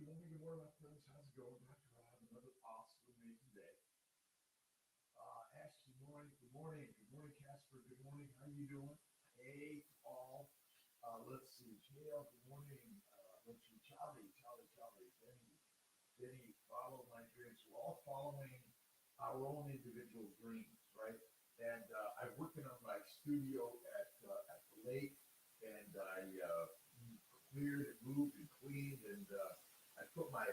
Good morning, my friends. How's it going? Dr. Rob, another awesome, amazing day. Ash, good morning. Good morning. Good morning, Casper. Good morning. How you doing? Hey, all. Let's see. JL, good morning. Let's see. Charlie. Benny, follow my dreams. We're all following our own individual dreams, right? And I'm working on my studio at the lake, and I cleared and moved and cleaned, and I put my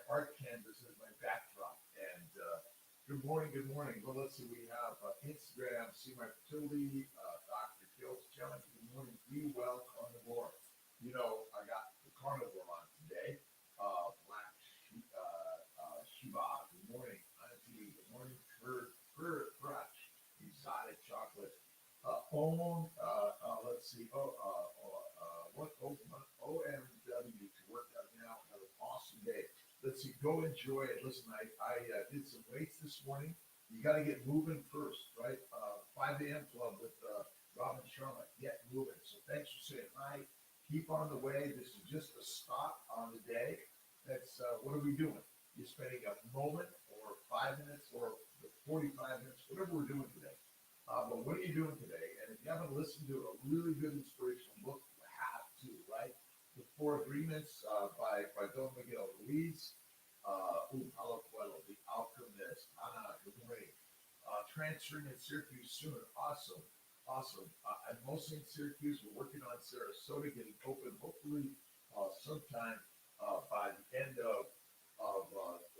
art canvas as my backdrop. And good morning, good morning. Well, let's see. We have Instagram, see my fertility, Dr. Kiltz, challenge. Good morning. Be well, carnivore. You know, I got the carnivore on today. Black Shiva. Good morning, Auntie. Good morning, Crutch. Exotic chocolate. Let's see. What OMW to work out now. Have an awesome day. Let's see. Go enjoy it. Listen, I did some weights this morning. You got to get moving first, right? 5 a.m. club with Robin Sharma. Get moving. So thanks for saying hi. Keep on the way. This is just a stop on the day. That's what are we doing? You're spending a moment or 5 minutes or 45 minutes, whatever we're doing today. But what are you doing today? And if you haven't listened to a really good inspirational book, you have to, right? The Four Agreements by Don Miguel Ruiz. Paulo Coelho, The Alchemist. Anna, good morning. Transferring in Syracuse soon. Awesome. I'm mostly in Syracuse. We're working on Sarasota getting open, hopefully sometime by the end of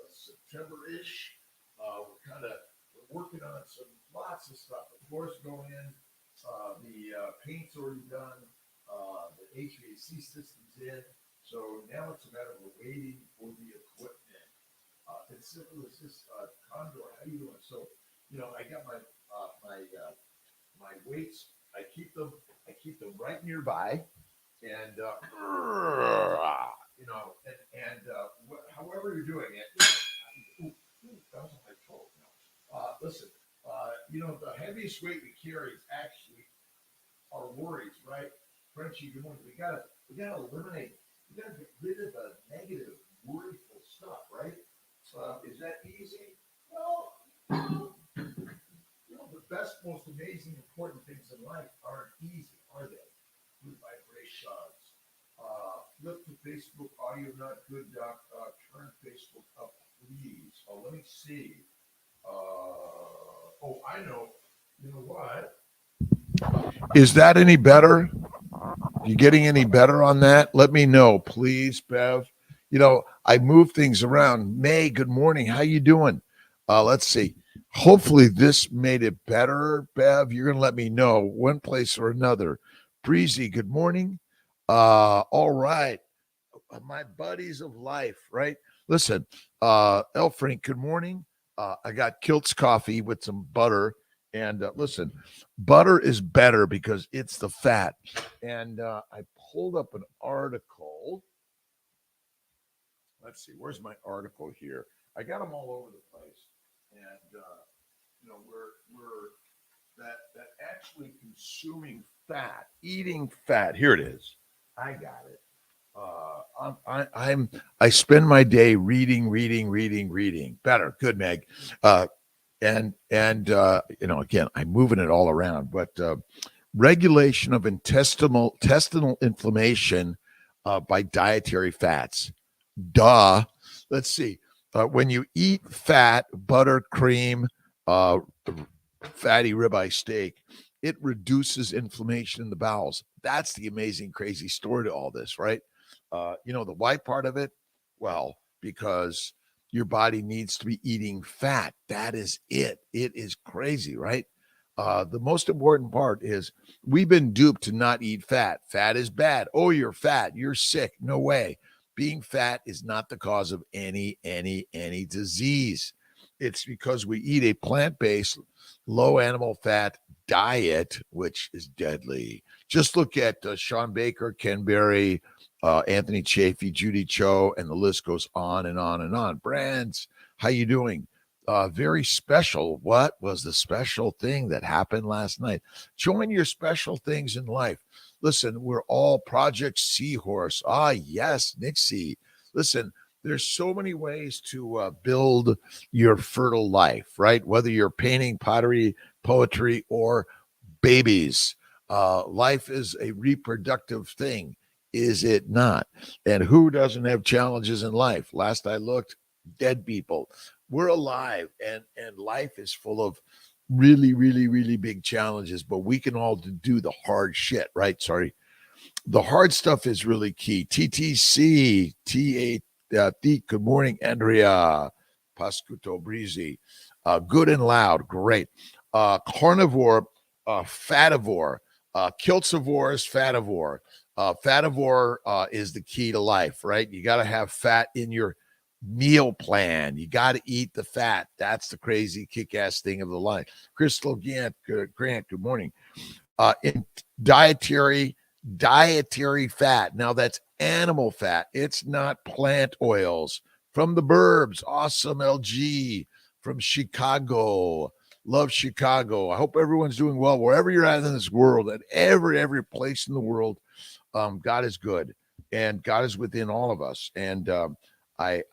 September-ish. We're working on lots of stuff. The floor's going in. The paint's already done. The HVAC system's in. So now it's a matter of waiting for the equipment. It's simple as this. Condor, how you doing? So, you know, I got my weights. I keep them right nearby, and you know, however you're doing it. That was on my throat now. Listen, you know, the heaviest weight we carry is actually our worries, right? Frenchie, good morning. We gotta eliminate. We gotta get rid of the negative, worryful stuff, right? Is that easy? Well, you know, the best, most amazing, important things in life aren't easy, are they? Good vibrations. Flip to Facebook audio not good, Doc. Turn Facebook up, please. Oh, let me see. I know. You know what? Is that any better? You getting any better on that? Let me know, please, Bev. You know, I move things around. May, good morning. How you doing? Let's see. Hopefully this made it better, Bev. You're going to let me know one place or another. Breezy, good morning. All right. My buddies of life, right? Listen, El Frank, good morning. I got Kiltz coffee with some butter. And listen, butter is better because it's the fat. And I pulled up an article. Let's see, where's my article here? I got them all over the place. And, you know, we're that actually consuming fat, eating fat. Here it is. I got it. I spend my day reading. Better. Good, Meg. And you know, again, I'm moving it all around, but regulation of intestinal inflammation by dietary fats. Duh. Let's see. When you eat fat, butter, cream, fatty ribeye steak, it reduces inflammation in the bowels. That's the amazing, crazy story to all this, right? You know, the why part of it? Well, because your body needs to be eating fat. That is it. It is crazy, right? The most important part is we've been duped to not eat fat. Fat is bad. Oh, you're fat. You're sick. No way. Being fat is not the cause of any disease. It's because we eat a plant-based, low animal fat diet, which is deadly. Just look at Sean Baker, Ken Berry, Anthony Chafee, Judy Cho, and the list goes on and on and on. Brands, how you doing? Very special. What was the special thing that happened last night? Join your special things in life. Listen, we're all Project Seahorse. Ah, yes, Nixie. Listen, There's so many ways to build your fertile life, right? Whether you're painting, pottery, poetry, or babies. Life is a reproductive thing, is it not? And who doesn't have challenges in life? Last I looked, dead people. We're alive, and life is full of really, really, really big challenges, but we can all do the hard shit, right? Sorry. The hard stuff is really key. TTC, good morning, Andrea. Pascuto Breezy. Good and loud, great. Carnivore, fativore. Kiltzivore is fativore. Fativore is the key to life, right? You got to have fat in your meal plan. You got to eat the fat. That's the crazy kick-ass thing of the life. Crystal Grant, good morning. In dietary fat. Now that's animal fat. It's not plant oils. From the Burbs, awesome LG from Chicago. Love Chicago. I hope everyone's doing well wherever you're at in this world, at every place in the world. God is good, and God is within all of us. And I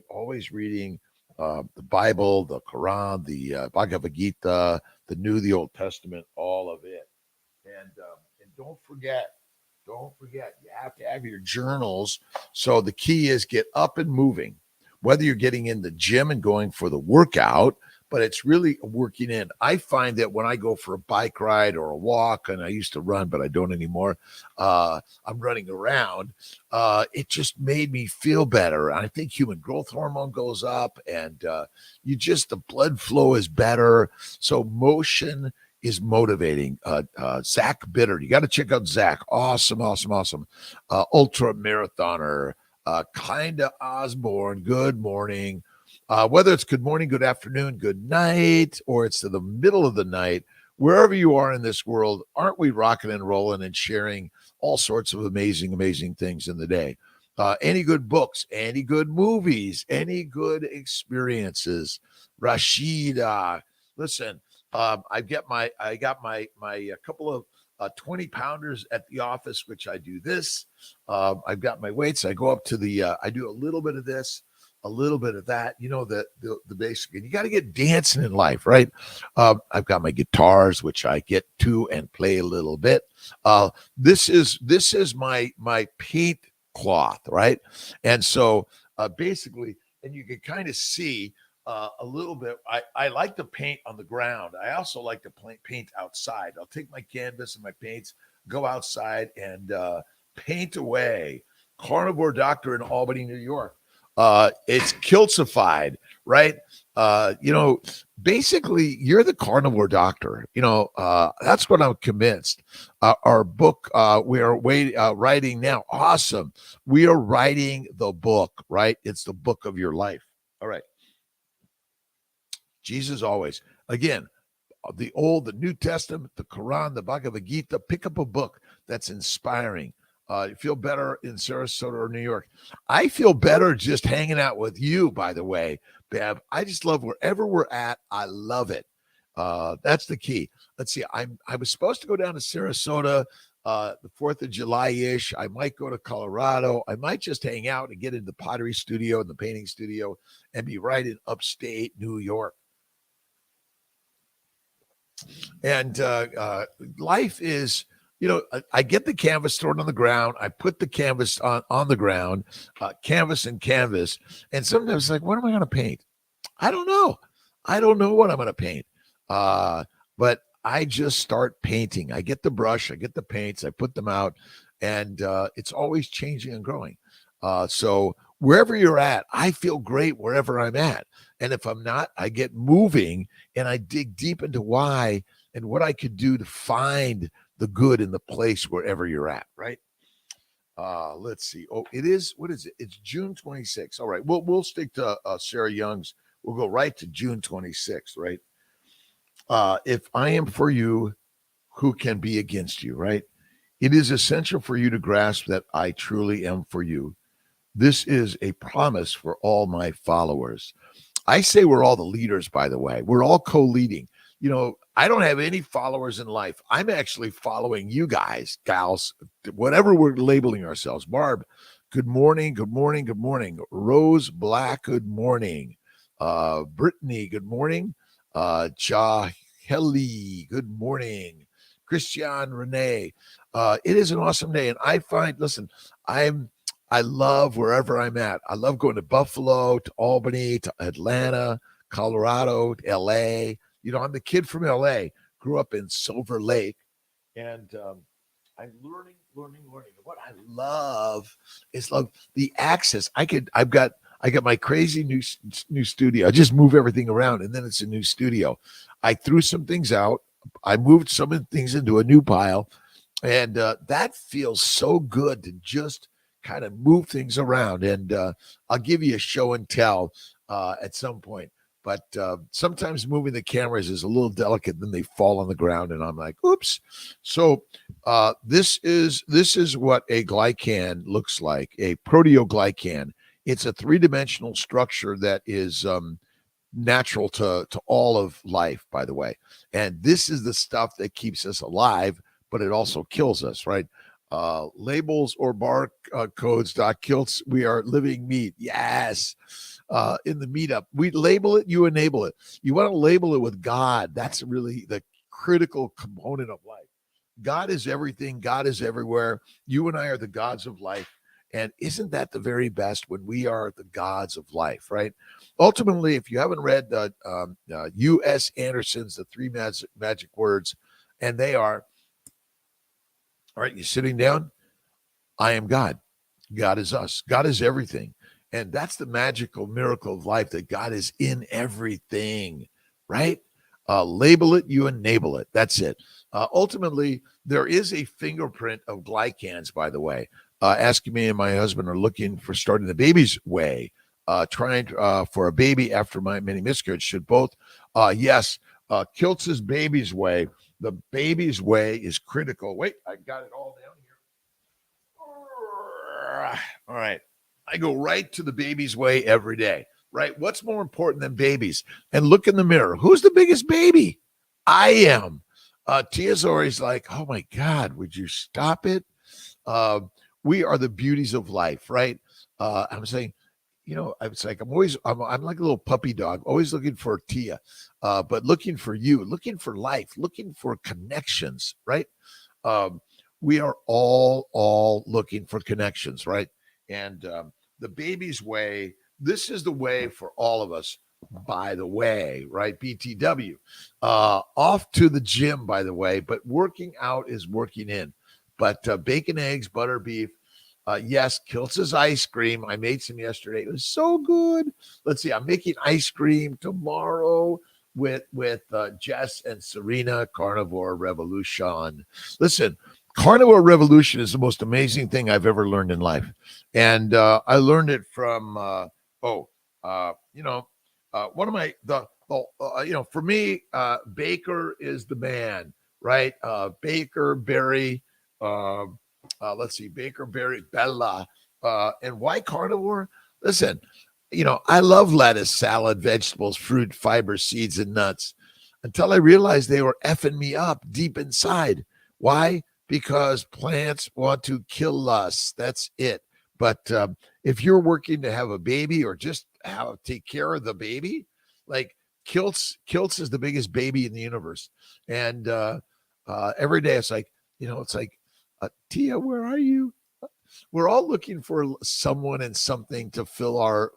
always reading the Bible, the Quran, the Bhagavad Gita, the New, the Old Testament, all of it. And don't forget, you have to have your journals. So the key is get up and moving, whether you're getting in the gym and going for the workout, but it's really working in. I find that when I go for a bike ride or a walk, and I used to run, but I don't anymore, I'm running around, it just made me feel better. I think human growth hormone goes up, and the blood flow is better. So motion is motivating. Zach Bitter, you got to check out Zach. Awesome. Ultra marathoner, Kinda Osborne, good morning. Whether it's good morning, good afternoon, good night, or it's in the middle of the night, wherever you are in this world, aren't we rocking and rolling and sharing all sorts of amazing things in the day? Any good books, any good movies, any good experiences? Rashida, listen, I got my couple of 20 pounders at the office, which I do this. I've got my weights. I go up to I do a little bit of this, a little bit of that, the basic, and you got to get dancing in life, right? I've got my guitars, which I get to and play a little bit. This is my paint cloth, right? And so basically, and you can kind of see a little bit. I like to paint on the ground. I also like to paint outside. I'll take my canvas and my paints, go outside and paint away. Carnivore Doctor in Albany, New York. It's Kiltzified, right? Basically you're the carnivore doctor. That's what I'm convinced. Our book, we are writing now. Awesome. We are writing the book, right? It's the book of your life. All right. Jesus always, again, the New Testament, the Quran, the Bhagavad Gita, pick up a book that's inspiring. You feel better in Sarasota or New York. I feel better just hanging out with you, by the way, Bev. I just love wherever we're at. I love it. That's the key. Let's see. I was supposed to go down to Sarasota the 4th of July-ish. I might go to Colorado. I might just hang out and get into the pottery studio and the painting studio and be right in upstate New York. And life is, I get the canvas thrown on the ground. I put the canvas on the ground, canvas. And sometimes it's like, what am I going to paint? I don't know. I don't know what I'm going to paint. But I just start painting. I get the brush, I get the paints, I put them out, and it's always changing and growing. So wherever you're at, I feel great wherever I'm at. And if I'm not, I get moving and I dig deep into why and what I could do to find the good in the place wherever you're at, right? Let's see. Oh, it is, what is it? It's June 26th. All right. We'll stick to Sarah Young's. We'll go right to June 26th, right? If I am for you, who can be against you, right? It is essential for you to grasp that I truly am for you. This is a promise for all my followers. I say we're all the leaders, by the way. We're all co-leading. I don't have any followers in life. I'm actually following you guys, gals, whatever we're labeling ourselves. Barb, Good morning. Good morning. Good morning. Rose Black. Good morning. Brittany. Good morning. Jaheli. Good morning. Christian Renee. It is an awesome day, and I find. Listen, I love wherever I'm at. I love going to Buffalo, to Albany, to Atlanta, Colorado, to LA. I'm the kid from LA. Grew up in Silver Lake, and I'm learning. And what I love the access. I got my crazy new studio. I just move everything around, and then it's a new studio. I threw some things out. I moved some of the things into a new pile, and that feels so good to just kind of move things around. And I'll give you a show and tell at some point. But sometimes moving the cameras is a little delicate. Then they fall on the ground, and I'm like, "Oops!" So this is what a glycan looks like. A proteoglycan. It's a three-dimensional structure that is natural to all of life, by the way. And this is the stuff that keeps us alive, but it also kills us, right? Labels or barcodes. Kiltz, we are living meat. Yes. In the meetup, we label it, you enable it. You want to label it with God. That's really the critical component of life. God is everything. God is everywhere. You and I are the gods of life. And isn't that the very best when we are the gods of life, right? Ultimately, if you haven't read U.S. Anderson's The Three Magic Words, and they are, all right, you're sitting down, I am God. God is us. God is everything. And that's the magical miracle of life, that God is in everything, right? Label it, you enable it. That's it. Ultimately, there is a fingerprint of glycans, by the way. Asking me and my husband are looking for starting the baby's way, trying for a baby after my many miscarriages. Should both? Yes. Kiltz's baby's way. The baby's way is critical. Wait, I got it all down here. All right. I go right to the baby's way every day, right? What's more important than babies? And look in the mirror. Who's the biggest baby? I am. Tia's always like, oh my God, would you stop it? We are the beauties of life, right? I'm saying, it's like I'm like a little puppy dog, always looking for Tia, but looking for you, looking for life, looking for connections, right? We are all looking for connections, right? And the baby's way, this is the way for all of us, by the way, right? BTW. Off to the gym, by the way, but working out is working in. But bacon, eggs, butter, beef. Yes, Kiltz's ice cream. I made some yesterday. It was so good. Let's see. I'm making ice cream tomorrow with Jess and Serena, Carnivore Revolution. Listen, Carnivore Revolution is the most amazing thing I've ever learned in life. And I learned it from, one of my, for me, Baker is the man, right? Baker, Berry, let's see, Baker, Berry, Bella. And why carnivore? Listen, I love lettuce, salad, vegetables, fruit, fiber, seeds, and nuts until I realized they were effing me up deep inside. Why? Because plants want to kill us. That's it. But if you're working to have a baby or just take care of the baby, like Kiltz is the biggest baby in the universe. And every day it's like, Tia, where are you? We're all looking for someone and something to fill our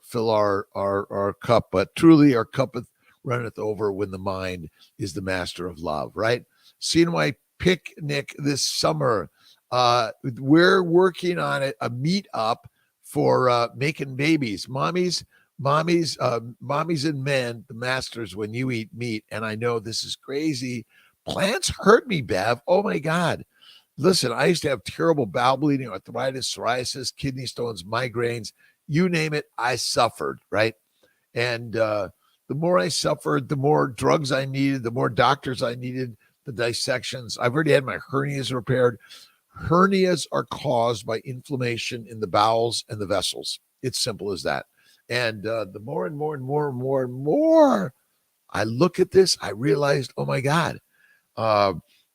cup, but truly our cup runneth over when the mind is the master of love, right? Seeing my picnic this summer. We're working on it, a meetup for making babies. Mommies and men, the masters when you eat meat. And I know this is crazy. Plants hurt me, Bev. Oh my God. Listen, I used to have terrible bowel bleeding, arthritis, psoriasis, kidney stones, migraines, you name it, I suffered, right? And the more I suffered, the more drugs I needed, the more doctors I needed, the dissections. I've already had my hernias repaired. Hernias are caused by inflammation in the bowels and the vessels. It's simple as that. And the more and more and more and more and more I look at this, I realized, oh my God.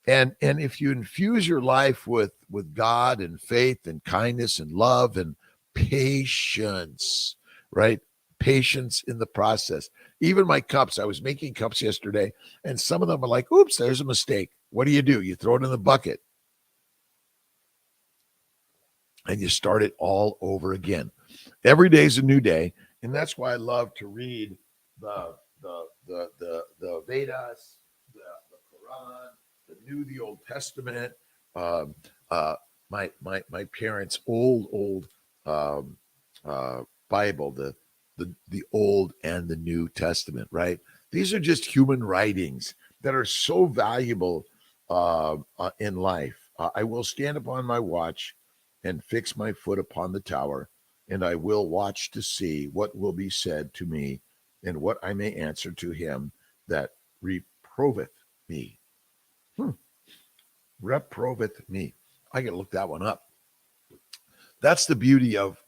And if you infuse your life with God and faith and kindness and love and patience, right? Patience in the process. Even my cups, I was making cups yesterday, and some of them are like, oops, there's a mistake. What do? You throw it in the bucket and you start it all over again. Every day is a new day, and that's why I love to read the Vedas, the Quran, the Old Testament. Um, uh, my parents' old um, Bible, the Old and the New Testament. Right? These are just human writings that are so valuable in life. I will stand upon my watch and fix my foot upon the tower, and I will watch to see what will be said to me and what I may answer to him that reproveth me. Hmm. Reproveth me. I got to look that one up. That's the beauty of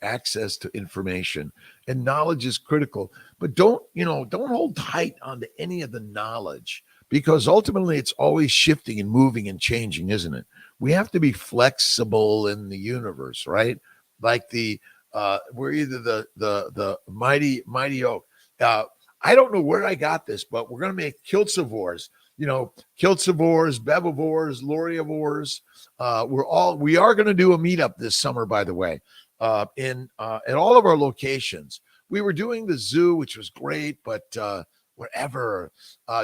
access to information, and knowledge is critical. But don't hold tight onto any of the knowledge, because ultimately it's always shifting and moving and changing, isn't it? We have to be flexible in the universe, right? Like we're either the mighty oak. Uh, I don't know where I got this, but we're going to make kiltsivores. Kiltsivores, bevivores, loriivores. We are going to do a meetup this summer, by the way, in at all of our locations. We were doing the zoo, which was great, but wherever,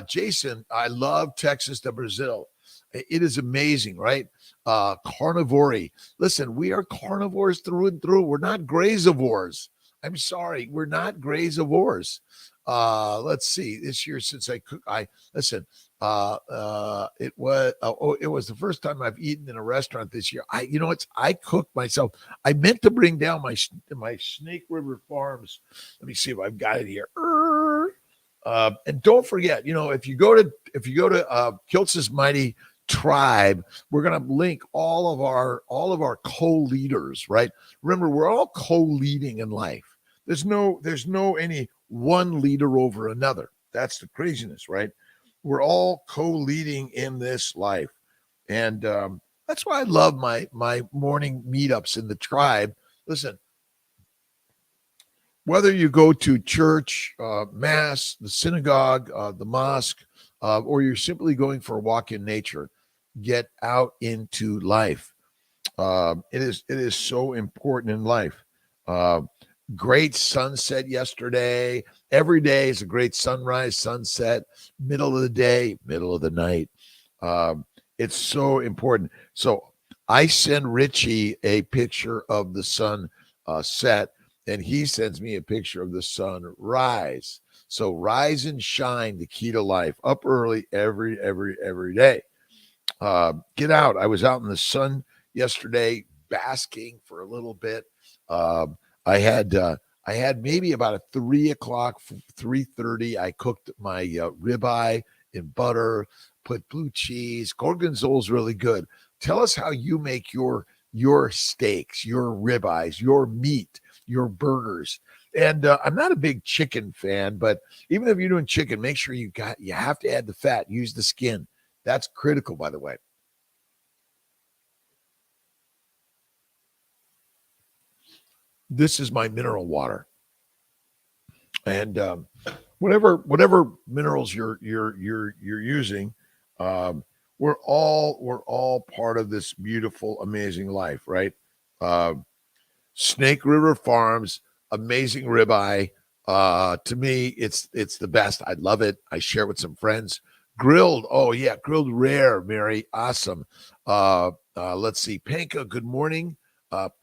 Jason, I love Texas to Brazil. It is amazing, right? Carnivory. Listen, we are carnivores through and through. We're not grazivores. I'm sorry, we're not grazivores. Let's see. This year, since I cook, I listen. It was the first time I've eaten in a restaurant this year. I cooked myself. I meant to bring down my Snake River Farms. Let me see if I've got it here. And don't forget, if you go to Kiltz's Mighty Tribe, we're going to link all of our co-leaders, right? Remember, we're all co-leading in life. There's no any one leader over another. That's the craziness, right? We're all co-leading in this life, and that's why I love my morning meetups in the tribe. Listen, whether you go to church, mass, the synagogue, the mosque, or you're simply going for a walk in nature, get out into life. It is so important in life. Uh, Great sunset yesterday. Every day is a great sunrise, sunset, middle of the day, middle of the night. It's so important. So I send Richie a picture of the sun set, and he sends me a picture of the sun rise. So rise and shine, the key to life. Up early every day. Get out. I was out in the sun yesterday, basking for a little bit. Um, I had maybe about a 3 o'clock, 3:30. I cooked my ribeye in butter, put blue cheese. Gorgonzola's really good. Tell us how you make your steaks, your ribeyes, your meat, your burgers. And I'm not a big chicken fan, but even if you're doing chicken, make sure you have to add the fat. Use the skin. That's critical, by the way. This is my mineral water, and whatever minerals you're using, um, we're all part of this beautiful, amazing life, right? Uh, Snake River Farms, amazing ribeye. To me, it's the best. I love it. I share it with some friends. Grilled, oh yeah, grilled rare, Mary, awesome. Let's see, Panka, good morning.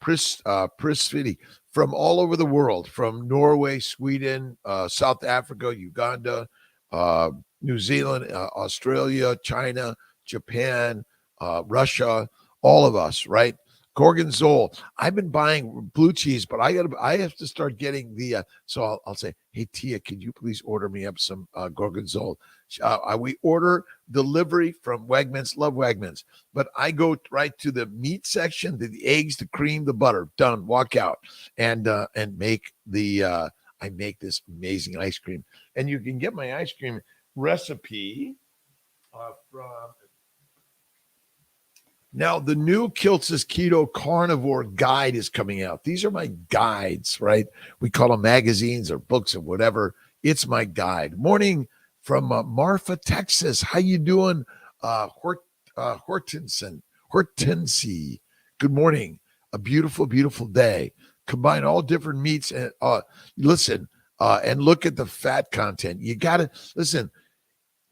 Pris Fitty from all over the world, from Norway, Sweden, South Africa, Uganda, uh, New Zealand, Australia, China, Japan, Russia, all of us, right? Gorgonzola. I've been buying blue cheese, but I have to start getting the. So I'll say, hey Tia, can you please order me up some gorgonzola? We order delivery from Wegmans. Love Wegmans, but I go right to the meat section, to the eggs, the cream, the butter. Done. Walk out and make the. I make this amazing ice cream, and you can get my ice cream recipe from Now, the new Kiltz's Keto Carnivore Guide is coming out. These are my guides, right? We call them magazines or books or whatever. It's my guide. Morning from Marfa, Texas. How you doing, Hortensen? Hortensi. Good morning. A beautiful, beautiful day. Combine all different meats and listen and look at the fat content. You got to listen.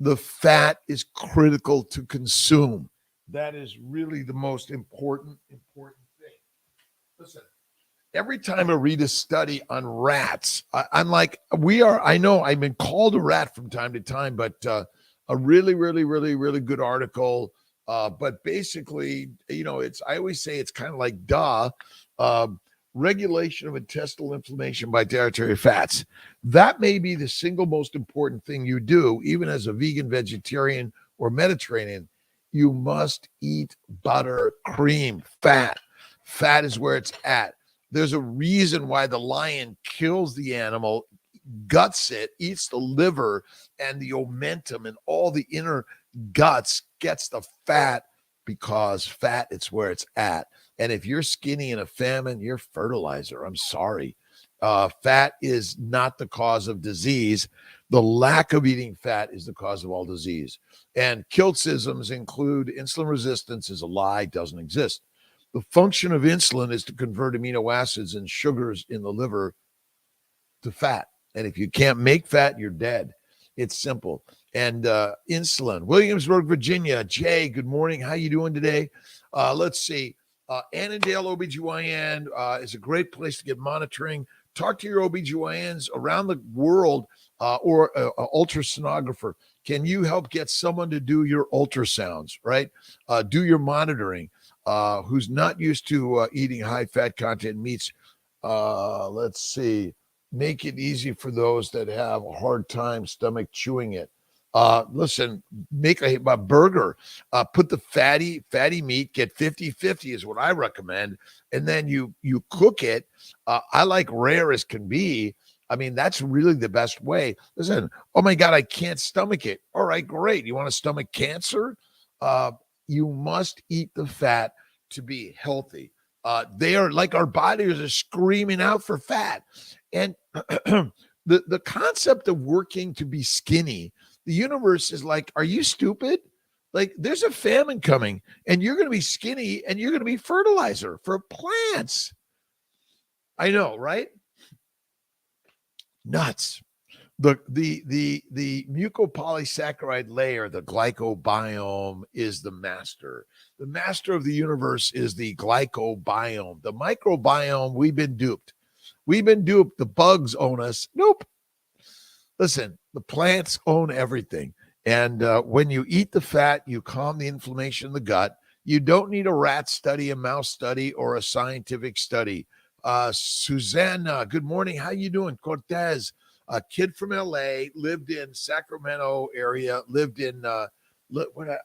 The fat is critical to consume. That is really the most important thing. Listen, every time I read a study on rats, I'm like, I know I've been called a rat from time to time, but a really, really, really, really good article. But basically, I always say it's kind of like uh, regulation of intestinal inflammation by dietary fats. That may be the single most important thing you do, even as a vegan, vegetarian, or Mediterranean. You must eat butter, cream, fat. Fat is where it's at. There's a reason why the lion kills the animal, guts it, eats the liver and the omentum and all the inner guts, gets the fat, because fat, it's where it's at. And if you're skinny in a famine, you're fertilizer. I'm sorry. Fat is not the cause of disease. The lack of eating fat is the cause of all disease. And Kiltzisms include insulin resistance is a lie, doesn't exist. The function of insulin is to convert amino acids and sugars in the liver to fat. And if you can't make fat, you're dead. It's simple. And insulin, Williamsburg, Virginia. Jay, good morning. How you doing today? Let's see. Annandale OBGYN is a great place to get monitoring. Talk to your OBGYNs around the world or an ultrasonographer. Can you help get someone to do your ultrasounds, right? Do your monitoring, who's not used to eating high-fat content meats. Let's see. Make it easy for those that have a hard time stomach chewing it. Listen, make a burger, put the fatty meat, get 50-50 is what I recommend. And then you cook it. I like rare as can be. I mean, that's really the best way. Listen, oh my God, I can't stomach it. All right, great. You want to stomach cancer? You must eat the fat to be healthy. They are like our bodies are screaming out for fat. And the concept of working to be skinny, the universe is like, are you stupid? Like, there's a famine coming and you're going to be skinny and you're going to be fertilizer for plants. I know, right? Nuts. The mucopolysaccharide layer, the glycobiome, is the master. The master of the universe is the glycobiome. The microbiome, we've been duped. We've been duped. The bugs own us. Nope. Listen, the plants own everything. And when you eat the fat, you calm the inflammation in the gut. You don't need a rat study, a mouse study, or a scientific study. Susanna, good morning. How you doing? Cortez, a kid from LA, lived in Sacramento area, lived in, I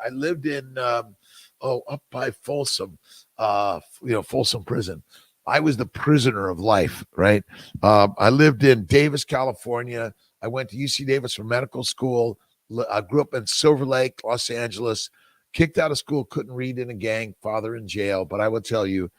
lived in, up by Folsom, Folsom Prison. I was the prisoner of life, right? I lived in Davis, California. I went to UC Davis for medical school. I grew up in Silver Lake, Los Angeles. Kicked out of school, couldn't read in a gang, father in jail. But I will tell you,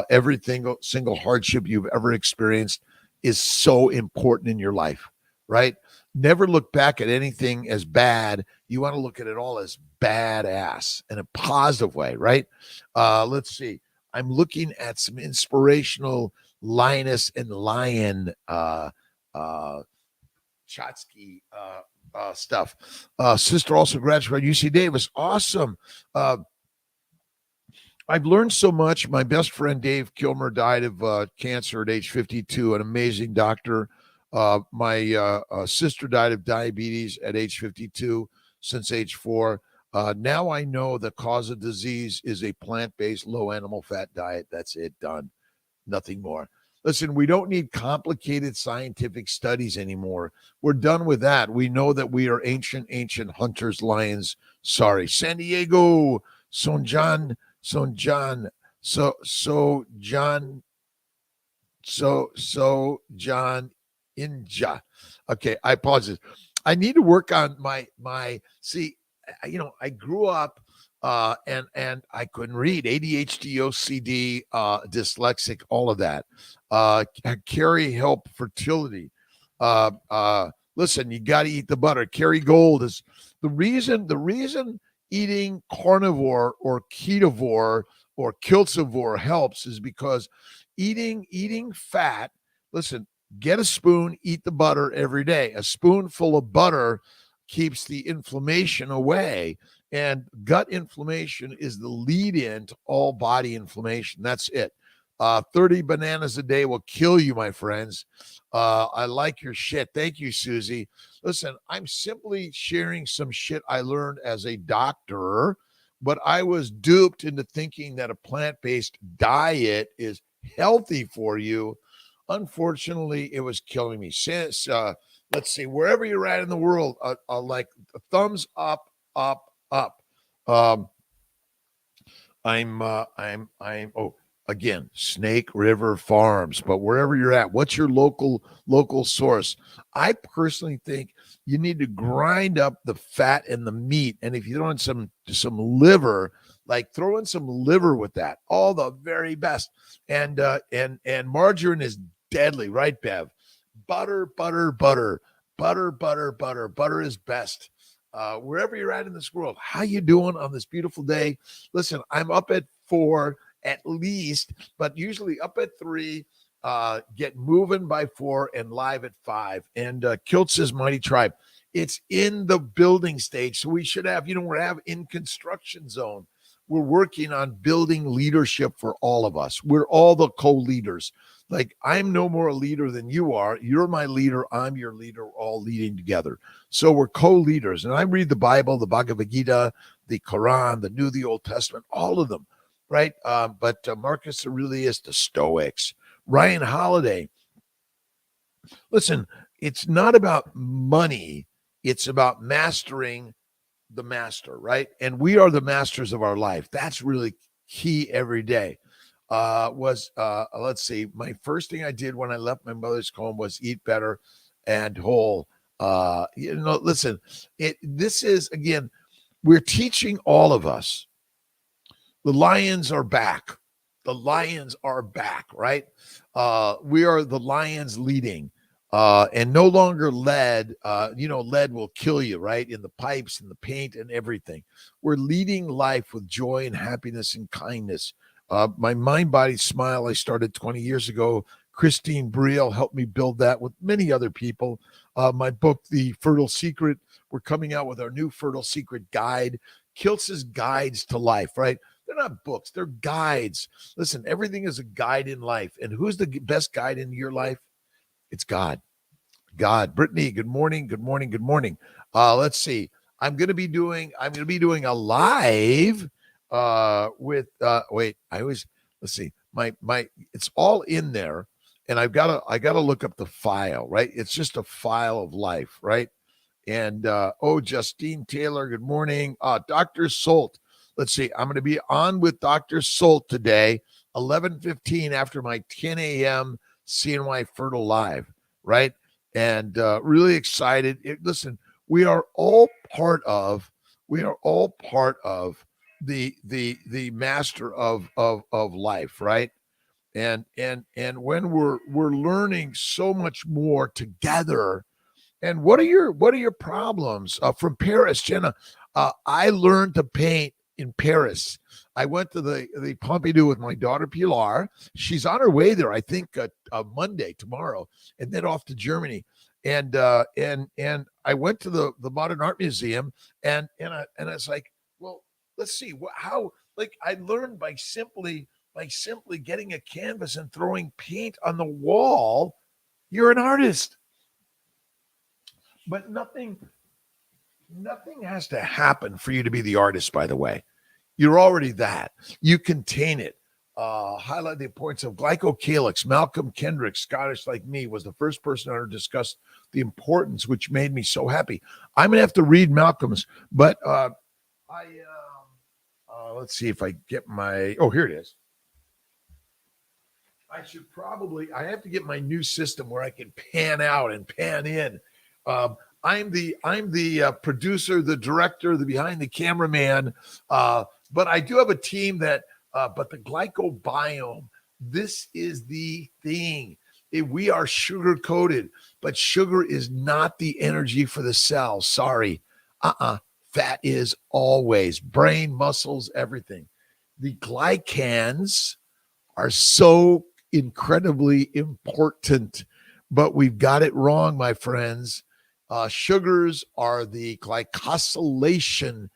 every single hardship you've ever experienced is so important in your life, right? Never look back at anything as bad. You want to look at it all as badass in a positive way, right? Let's see. I'm looking at some inspirational Linus and Lion Chotsky stuff. Sister also graduated UC Davis. Awesome. I've learned so much. My best friend Dave Kilmer died of cancer at age 52, an amazing doctor. My sister died of diabetes at age 52 since age 4. Now I know the cause of disease is a plant-based, low animal fat diet. That's it, done. Nothing more. Listen, we don't need complicated scientific studies anymore. We're done with that. We know that we are ancient hunters, lions. Sorry. San Diego, John Inja. Okay, I apologize. I need to work on my see, I grew up and I couldn't read. ADHD, OCD, dyslexic, all of that. Carry help fertility. Listen, you got to eat the butter. Carry Gold is the reason. The reason eating carnivore or ketovore or kiltzivore helps is because eating fat. Listen, get a spoon, eat the butter every day. A spoonful of butter keeps the inflammation away. And gut inflammation is the lead in to all body inflammation. That's it. 30 bananas a day will kill you, my friends. I like your shit. Thank you, Susie. Listen, I'm simply sharing some shit I learned as a doctor, but I was duped into thinking that a plant-based diet is healthy for you. Unfortunately, it was killing me. Since let's see, wherever you're at in the world, like a thumbs up, up. Um, oh, again, Snake River Farms, but wherever you're at, what's your local source? I personally think you need to grind up the fat and the meat, and if you throw in some liver, like throw in some liver with that, all the very best. And margarine is deadly, right, Bev? Butter is best. Wherever you're at in this world, how you doing on this beautiful day? Listen, I'm up at 4 at least, but usually up at 3, get moving by 4 and live at 5. And Kiltz's Mighty Tribe, it's in the building stage. So we should have, we're in construction zone. We're working on building leadership for all of us. We're all the co-leaders. Like, I'm no more a leader than you are. You're my leader. I'm your leader. We're all leading together. So we're co-leaders. And I read the Bible, the Bhagavad Gita, the Quran, the New, the Old Testament, all of them, right? But Marcus Aurelius, the Stoics, Ryan Holiday. Listen, it's not about money. It's about mastering the master, right? And we are the masters of our life. That's really key every day. Let's see, my first thing I did when I left my mother's home was eat better and whole. Listen, this is, again, we're teaching all of us. The lions are back. The lions are back, right? We are the lions leading. And no longer lead. Lead will kill you, right? In the pipes and the paint and everything. We're leading life with joy and happiness and kindness. My Mind Body Smile I started 20 years ago. Christine Brielle helped me build that with many other people. My book, The Fertile Secret, we're coming out with our new Fertile Secret guide. Kiltz's guides to life, right? They're not books, they're guides. Listen, everything is a guide in life. And who's the best guide in your life? It's God. Brittany, good morning. Let's see. I'm going to be doing a live with let's see. My it's all in there, and I gotta look up the file, right? It's just a file of life, right? And Justine Taylor, good morning. Dr. Solt. Let's see. I'm going to be on with Dr. Solt today, 11:15 after my 10 a.m. CNY Fertile Live, right? And really excited. Listen, we are all part of the master of life, right? And when we're learning so much more together. And what are your problems? From Paris, Jenna? I learned to paint in Paris. I went to the Pompidou with my daughter Pilar. She's on her way there, I think, Monday, tomorrow, and then off to Germany. And I went to the Modern Art Museum, and I was like, well, let's see how. Like, I learned by simply getting a canvas and throwing paint on the wall. You're an artist. But nothing has to happen for you to be the artist, by the way. You're already that. You contain it. Highlight the importance of glycocalyx. Malcolm Kendrick, Scottish like me, was the first person I ever discussed the importance, which made me so happy. I'm going to have to read Malcolm's, but let's see if I get my, here it is. I have to get my new system where I can pan out and pan in. I'm the producer, the director, the behind the cameraman. But I do have a team that, but the glycobiome, this is the thing. We are sugar coated, but sugar is not the energy for the cell. Sorry. Fat is always brain, muscles, everything. The glycans are so incredibly important, but we've got it wrong, my friends. Sugars are the glycosylation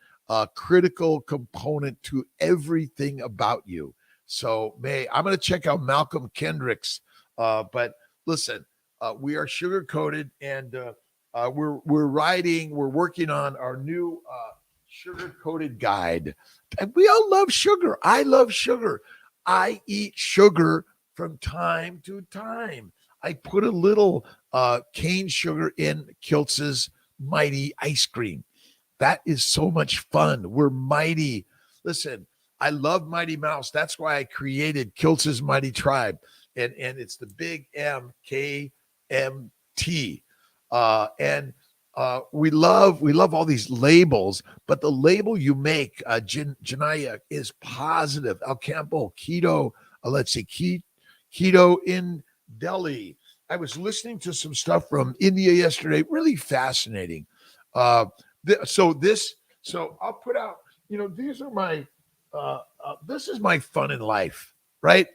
critical component to everything about you. So, I'm going to check out Malcolm Kendrick's. But listen, we are sugar coated, and we're working on our new sugar coated guide. And we all love sugar. I love sugar. I eat sugar from time to time. I put a little cane sugar in Kiltz's Mighty ice cream. That is so much fun. We're mighty. Listen, I love Mighty Mouse. That's why I created Kiltz's Mighty Tribe. And it's the big MKMT. And we love all these labels, but the label you make, Janaya, is positive. El Campo, keto, let's see, keto in Delhi. I was listening to some stuff from India yesterday, really fascinating. So I'll put out, these are my, this is my fun in life, right?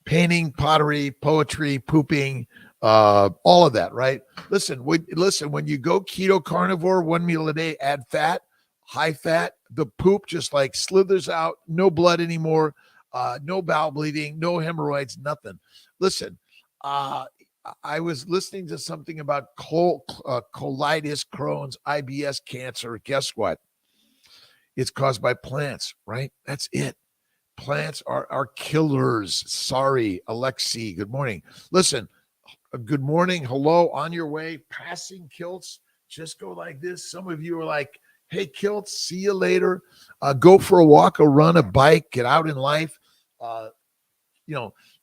Painting, pottery, poetry, pooping, all of that, right? Listen, when you go keto carnivore, 1 meal a day, add fat, high fat, the poop just like slithers out, no blood anymore, no bowel bleeding, no hemorrhoids, nothing. Listen, I was listening to something about colitis, Crohn's, IBS, cancer. Guess what? It's caused by plants, right? That's it. Plants are killers. Sorry, Alexi. Good morning. Listen, good morning. Hello, on your way, passing Kiltz. Just go like this. Some of you are like, hey, Kiltz, see you later. Go for a walk, a run, a bike, get out in life.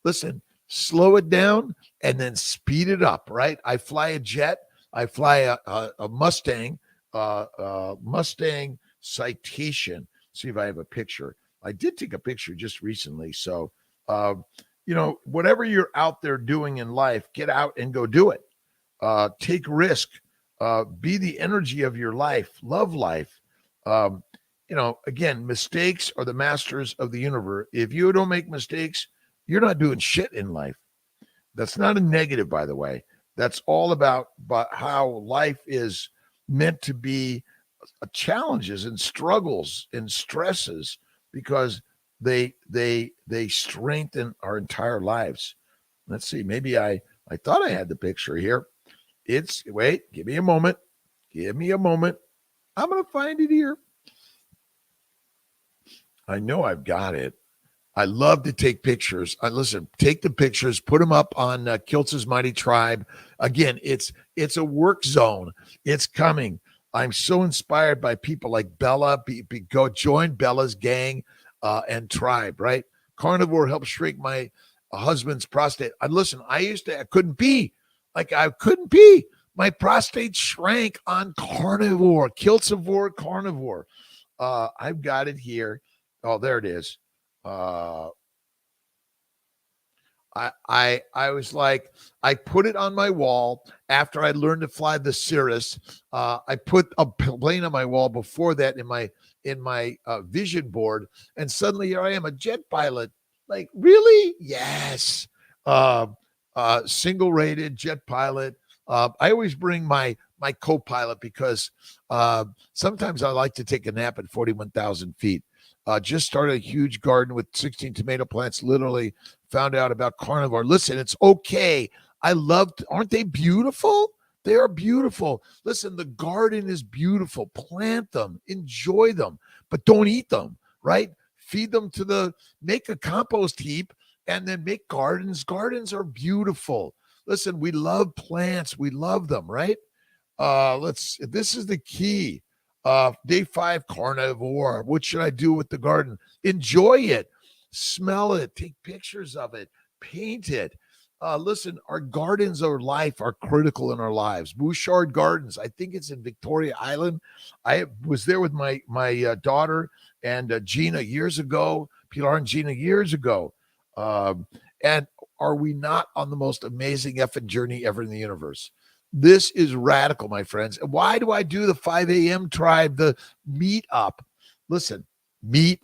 Listen, slow it down and then speed it up, right? I fly a jet. I fly a Mustang, Mustang Citation. See if I have a picture. I did take a picture just recently. So, whatever you're out there doing in life, get out and go do it. Take risk. Be the energy of your life. Love life. Again, mistakes are the masters of the universe. If you don't make mistakes, you're not doing shit in life. That's not a negative, by the way. That's all about how life is meant to be challenges and struggles and stresses, because they strengthen our entire lives. Let's see. Maybe I thought I had the picture here. Wait, give me a moment. Give me a moment. I'm going to find it here. I know I've got it. I love to take pictures. Listen, take the pictures, put them up on Kiltz's Mighty Tribe. Again, it's a work zone. It's coming. I'm so inspired by people like Bella. Go join Bella's gang and tribe, right? Carnivore helped shrink my husband's prostate. I couldn't pee. I couldn't pee. My prostate shrank on carnivore, Kiltzivore carnivore. I've got it here. Oh, there it is. I was like, I put it on my wall after I learned to fly the Cirrus. I put a plane on my wall before that in my vision board, and suddenly here I am, a jet pilot. Like, really? Yes. Single rated jet pilot. I always bring my co-pilot because sometimes I like to take a nap at 41,000 feet. Just started a huge garden with 16 tomato plants, literally found out about carnivore. Listen, it's okay. Aren't they beautiful? They are beautiful. Listen, the garden is beautiful. Plant them, enjoy them, but don't eat them, right? Feed them make a compost heap and then make gardens. Gardens are beautiful. Listen, we love plants. We love them, right? This is the key. Day 5 carnivore. What should I do with the garden? Enjoy it. Smell it. Take pictures of it. Paint it. Listen, our gardens of life are critical in our lives. Bouchard Gardens, I think it's in Victoria Island. I was there with my daughter and Gina years ago, Pilar and Gina years ago. And are we not on the most amazing effing journey ever in the universe? This is radical, my friends. And why do I do the 5 a.m. tribe, the meet up? Listen, meet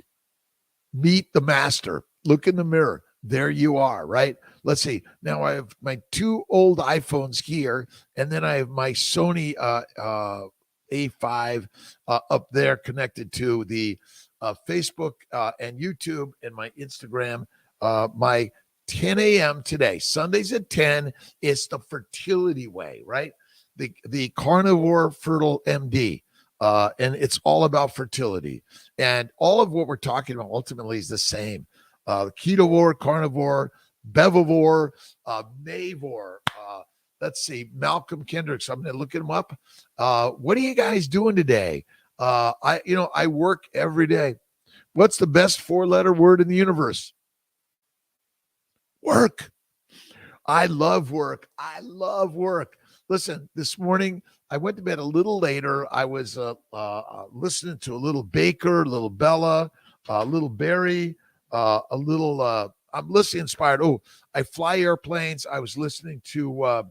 the master. Look in the mirror. There you are, right? Let's see. Now I have my two old iPhones here, and then I have my Sony A5 up there connected to the Facebook and YouTube and my Instagram. My 10 a.m. today, Sundays at 10, is the fertility way, right? The carnivore fertile MD. And it's all about fertility. And all of what we're talking about ultimately is the same. Ketovore, carnivore, bevivore, mavore. Let's see, Malcolm Kendricks. I'm going to look him up. What are you guys doing today? I work every day. What's the best 4-letter word in the universe? Work. I love work. I love work. Listen, this morning I went to bed a little later. I was listening to a little Baker, a little Bella, a little Barry, a little. I'm listening inspired. Oh, I fly airplanes. I was listening to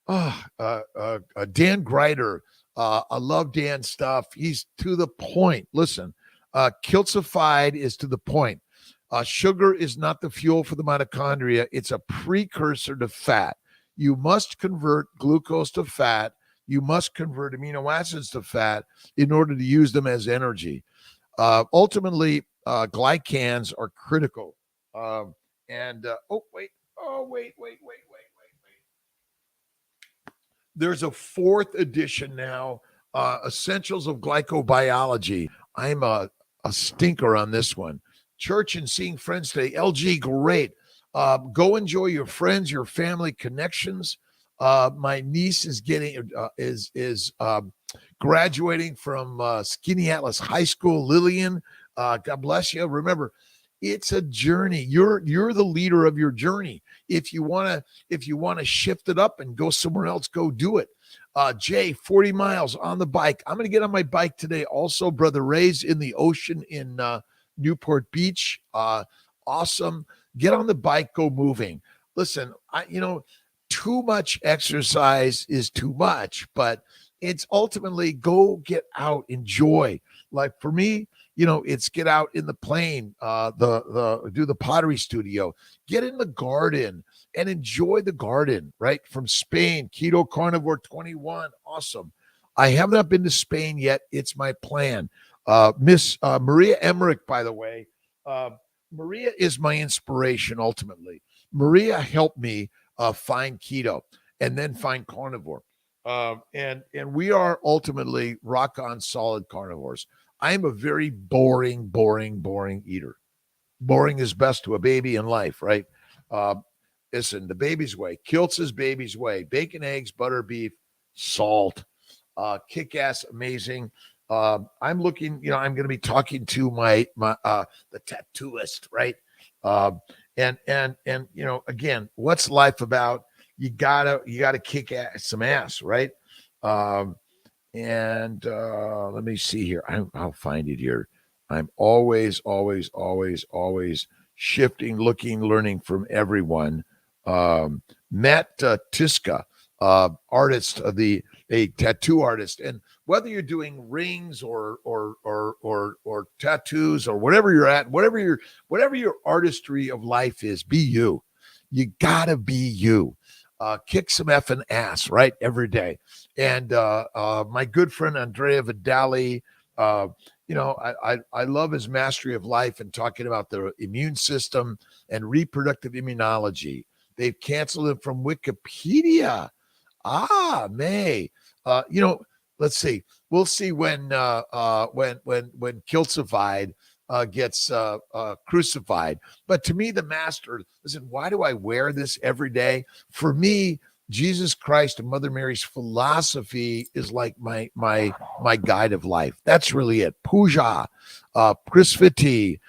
Dan Greider. I love Dan's stuff. He's to the point. Listen, Kiltzified is to the point. Sugar is not the fuel for the mitochondria. It's a precursor to fat. You must convert glucose to fat. You must convert amino acids to fat in order to use them as energy. Ultimately, glycans are critical. Wait. There's a 4th edition now, Essentials of Glycobiology. I'm a stinker on this one. Church and seeing friends today. LG, great. Go enjoy your friends, your family connections. My niece is graduating from Skinny Atlas High School. Lillian, God bless you. Remember, it's a journey. You're the leader of your journey. If you want to shift it up and go somewhere else, go do it. Jay, 40 miles on the bike. I'm going to get on my bike today. Also, Brother Ray's in the ocean in Newport Beach. Awesome. Get on the bike, go moving. Listen, too much exercise is too much, but it's ultimately go get out, enjoy. Like for me, it's get out in the plane, do the pottery studio, get in the garden and enjoy the garden, right? From Spain, Keto Carnivore 21. Awesome. I have not been to Spain yet. It's my plan. Miss Maria Emmerich, by the way, Maria is my inspiration ultimately. Maria helped me find keto and then find carnivore. And we are ultimately rock on solid carnivores. I am a very boring eater. Boring is best to a baby in life, right? Listen, the baby's way. Kiltz is baby's way. Bacon, eggs, butter, beef, salt, kick-ass, amazing. I'm looking, I'm going to be talking to my the tattooist, right? And again, what's life about? You gotta kick some ass, right? Let me see here. I'll find it here. I'm always shifting, looking, learning from everyone. Matt Tiska, artist, a tattoo artist, and whether you're doing rings or tattoos or whatever you're at, whatever your artistry of life is, be you. You gotta be you. Kick some effing ass, right? Every day. And my good friend Andrea Vidali, I love his mastery of life and talking about the immune system and reproductive immunology. They've canceled it from Wikipedia. May. Let's see. We'll see when Kiltzified gets crucified. But to me, the master, listen, why do I wear this every day? For me, Jesus Christ and Mother Mary's philosophy is like my guide of life. That's really it. Puja, Prisviti,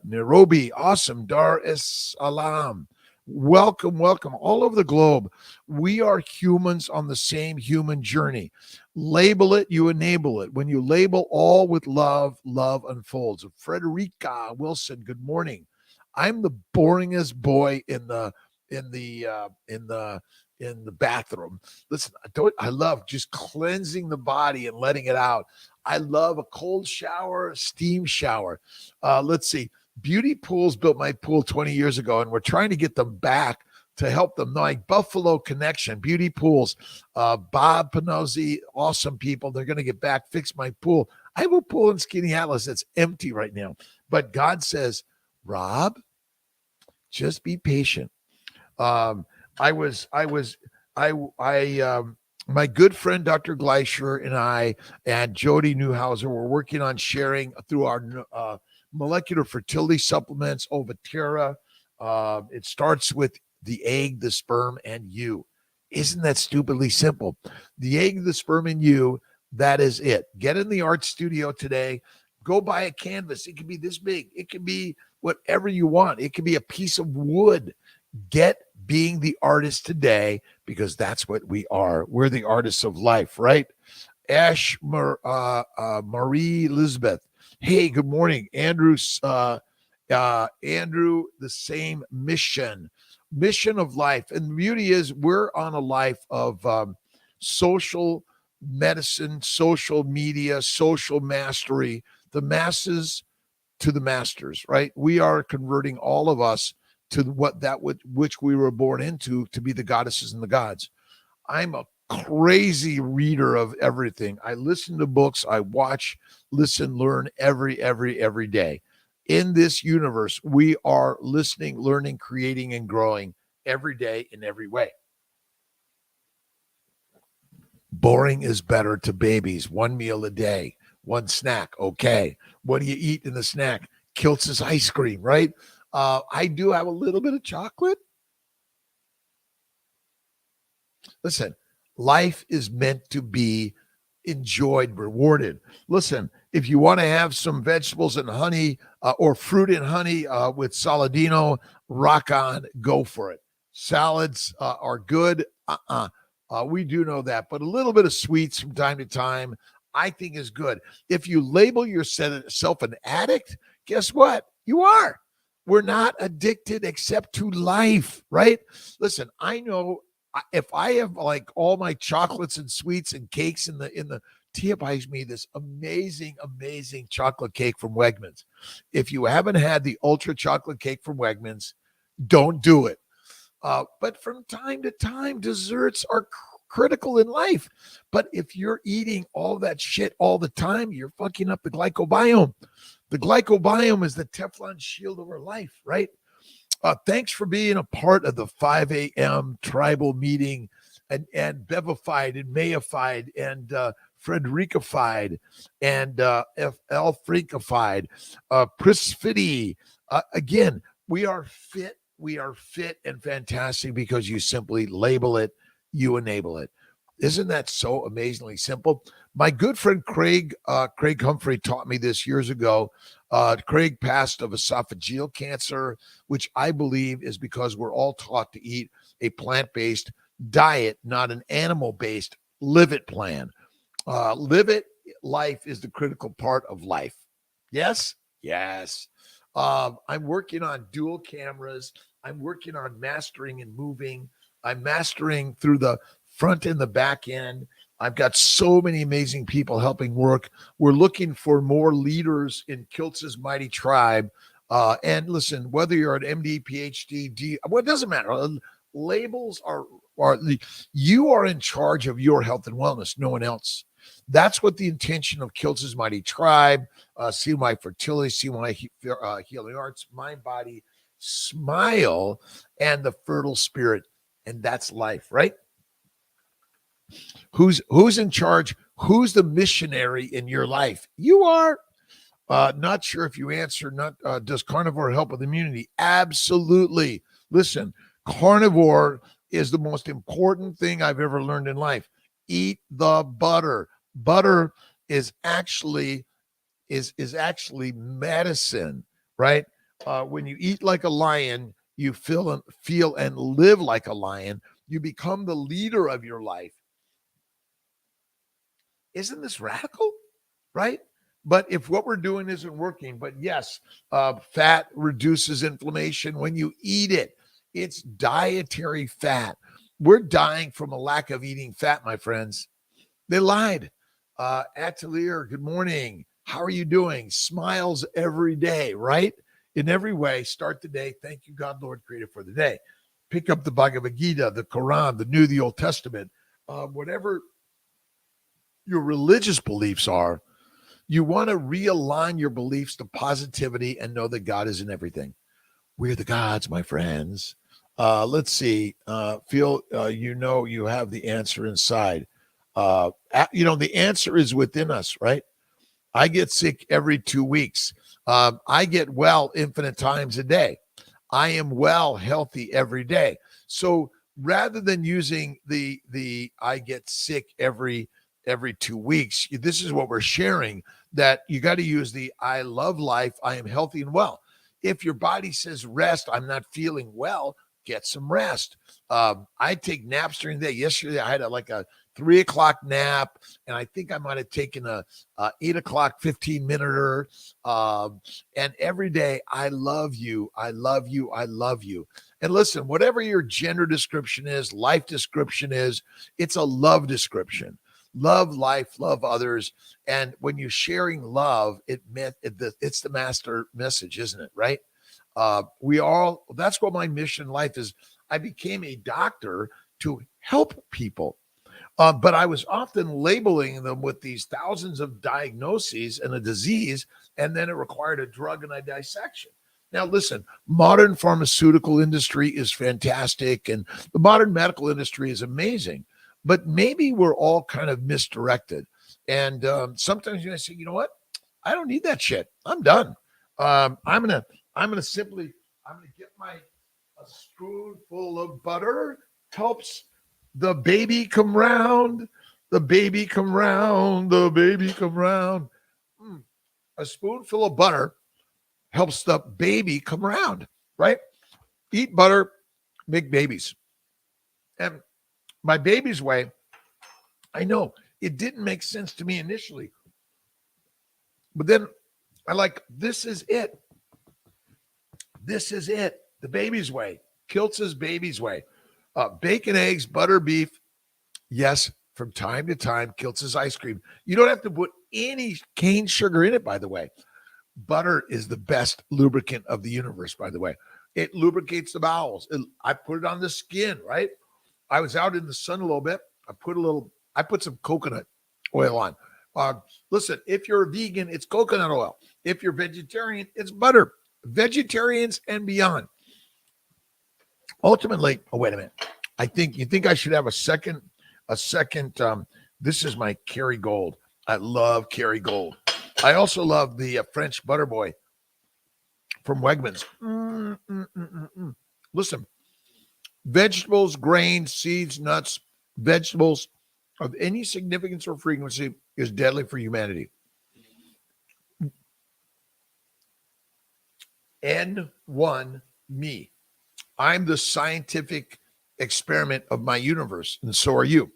Nairobi, awesome. Dar es Salaam. Welcome, welcome all over the globe. We are humans on the same human journey. Label it, you enable it. When you label all with love, love unfolds. Frederica Wilson, good morning. I'm the boringest boy in the in the bathroom. Listen, I love just cleansing the body and letting it out. I love a cold shower, a steam shower. Let's see. Beauty Pools built my pool 20 years ago, and we're trying to get them back to help them. Like Buffalo Connection, Beauty Pools, Bob Panozzi, awesome people. They're going to get back, fix my pool. I have a pool in Skinny Atlas that's empty right now. But God says, Rob, just be patient. Um, I was, my good friend, Dr. Gleischer, and I, and Jody Newhouser were working on sharing through our molecular fertility supplements, Ovatera. It starts with the egg, the sperm, and you. Isn't that stupidly simple? The egg, the sperm, and you, that is it. Get in the art studio today. Go buy a canvas. It can be this big. It can be whatever you want. It can be a piece of wood. Get being the artist today, because that's what we are. We're the artists of life, right? Marie Elizabeth. Hey, good morning. Andrew, the same mission of life. And the beauty is we're on a life of social medicine, social media, social mastery, the masses to the masters, right? We are converting all of us to which we were born into, to be the goddesses and the gods. I'm a crazy reader of everything. I listen to books, I watch, listen, learn every day. In this universe, we are listening, learning, creating, and growing every day in every way. Boring is better to babies. One meal a day, one snack. Okay. What do you eat in the snack? Kiltz's ice cream, right? I do have a little bit of chocolate. Listen, life is meant to be enjoyed, rewarded. Listen, if you want to have some vegetables and honey or fruit and honey with Saladino, rock on, go for it. Salads are good. We do know that, but a little bit of sweets from time to time, I think is good. If you label yourself an addict, guess what? You are. We're not addicted except to life, right? Listen, I know if I have like all my chocolates and sweets and cakes in the Tia buys me this amazing chocolate cake from Wegmans. If you haven't had the ultra chocolate cake from Wegmans, don't do it. But from time to time, desserts are critical in life. But if you're eating all that shit all the time, you're fucking up the glycobiome. The glycobiome is the Teflon shield over life, right? Thanks for being a part of the 5 a.m. tribal meeting and Bevified and Mayified and Fredericafied and Elfrinkified, Prisfitty. Again, we are fit. We are fit and fantastic because you simply label it, you enable it. Isn't that so amazingly simple? My good friend Craig Humphrey taught me this years ago. Craig passed of esophageal cancer, which I believe is because we're all taught to eat a plant-based diet, not an animal-based live it plan. Live it life is the critical part of life. Yes? Yes. I'm working on dual cameras. I'm working on mastering and moving. I'm mastering through the front and the back end. I've got so many amazing people helping work. We're looking for more leaders in Kiltz's mighty tribe. And listen, whether you're an MD, PhD, well, it doesn't matter. Labels are you are in charge of your health and wellness, no one else. That's what the intention of Kiltz's mighty tribe, See My Fertility, See My Healing Arts, Mind, Body, Smile, and the Fertile Spirit. And that's life, right? Who's in charge? Who's the missionary in your life? You are. Not sure if you answer. Does carnivore help with immunity? Absolutely. Listen, carnivore is the most important thing I've ever learned in life. Eat the butter. Butter is actually medicine. right? When you eat like a lion, you feel and live like a lion. You become the leader of your life. Isn't this radical? Right? But if what we're doing isn't working, but yes, fat reduces inflammation when you eat it. It's dietary fat. We're dying from a lack of eating fat, my friends. They lied. Atelier, good morning. How are you doing? Smiles every day, right? In every way, start the day. Thank you, God, Lord, Creator, for the day. Pick up the Bhagavad Gita, the Quran, the New, the Old Testament, whatever your religious beliefs are. You want to realign your beliefs to positivity and know that God is in everything. We're the gods, my friends. Let's see. Feel you have the answer inside. The answer is within us, right? I get sick every 2 weeks. I get well infinite times a day. I am well, healthy every day. So rather than using the I get sick every 2 weeks, this is what we're sharing, that you got to use the I love life, I am healthy and well. If your body says rest, I'm not feeling well, get some rest. I take naps during the day. Yesterday I had a 3 o'clock nap, and I think I might have taken a 8 o'clock 15-minute. And every day, I love you, I love you, I love you. And listen, whatever your gender description is, life description is, it's a love description. Love life, love others. And when you're sharing love, it's the master message, isn't it? Right? That's what my mission in life is. I became a doctor to help people. But I was often labeling them with these thousands of diagnoses and a disease, and then it required a drug and a dissection. Now, listen, modern pharmaceutical industry is fantastic, and the modern medical industry is amazing, but maybe we're all kind of misdirected. And sometimes you say, you know what? I don't need that shit. I'm done. I'm gonna simply, I'm gonna get a spoonful of butter. Helps the baby come round, the baby come round, the baby come round. A spoonful of butter helps the baby come around, right? Eat butter, make babies. And my baby's way, I know it didn't make sense to me initially, but then this is it. This is it. The baby's way. Kiltz's baby's way. Bacon, eggs, butter, beef. Yes, from time to time, Kiltz's ice cream. You don't have to put any cane sugar in it, by the way. Butter is the best lubricant of the universe, by the way. It lubricates the bowels. I put it on the skin, right? I was out in the sun a little bit. I put some coconut oil on. Listen, if you're a vegan, it's coconut oil. If you're vegetarian, it's butter. Vegetarians and beyond. Ultimately, wait a minute. You think I should have a second. This is my Kerrygold. I love Kerrygold. I also love the French Butter Boy from Wegmans. Listen, vegetables, grains, seeds, nuts, vegetables of any significance or frequency is deadly for humanity. N1 me. I'm the scientific experiment of my universe, and so are you.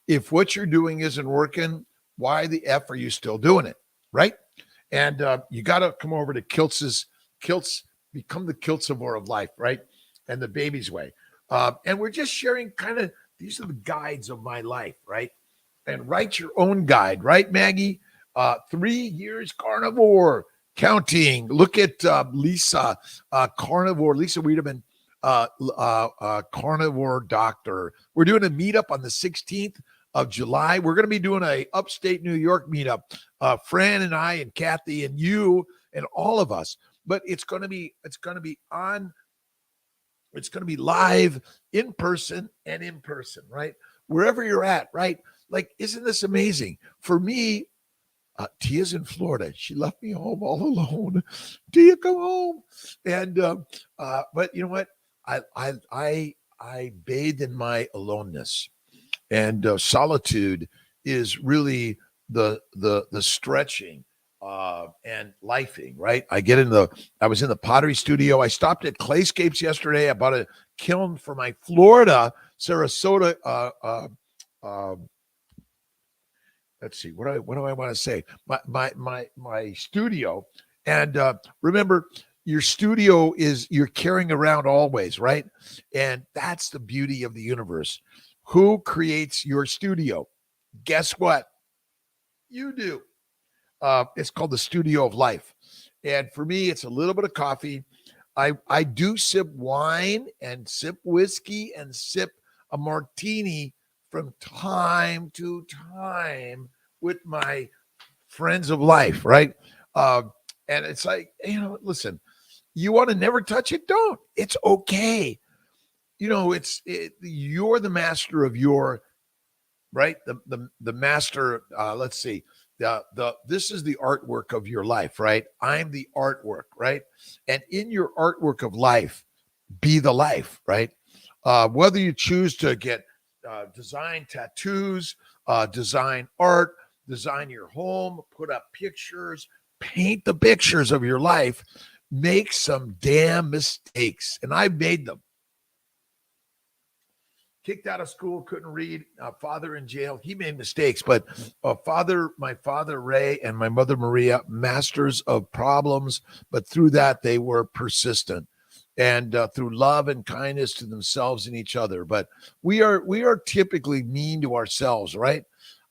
If what you're doing isn't working, why the F are you still doing it, right? And you got to come over to Kiltz, become the Kiltzivore of life, right? And the baby's way. And we're just sharing these are the guides of my life, right? And write your own guide, right, Maggie? 3 years carnivore, counting. Look at Lisa, carnivore, Lisa Wiedemann, carnivore doctor. We're doing a meetup on the 16th of July. We're going to be doing a upstate New York meetup. Fran and I and Kathy and you and all of us. But it's going to be live in person, right? Wherever you're at, right? Like, isn't this amazing? For me, Tia's in Florida. She left me home all alone. Tia, come home. And but you know what? I bathe in my aloneness, and solitude is really the stretching and lifing, right? I was in the pottery studio. I stopped at Clayscapes yesterday. I bought a kiln for my Florida, Sarasota. Uh, let's see, what do I want to say? My studio. And remember, your studio is you're carrying around always, right? And that's the beauty of the universe. Who creates your studio? Guess what? You do. It's called the Studio of Life. And for me, it's a little bit of coffee. I do sip wine and sip whiskey and sip a martini from time to time with my friends of life, right? Uh, and it's like, listen, you want to never touch it? Don't. It's okay. You're the master of your right. The master. Let's see. The this is the artwork of your life, right? I'm the artwork, right? And in your artwork of life, be the life, right? Whether you choose to get design tattoos, design art, design your home, put up pictures, paint the pictures of your life, make some damn mistakes. And I've made them. Kicked out of school, couldn't read, father in jail. He made mistakes, but my father Ray and my mother Maria, masters of problems, but through that they were persistent and through love and kindness to themselves and each other. But we are typically mean to ourselves, right?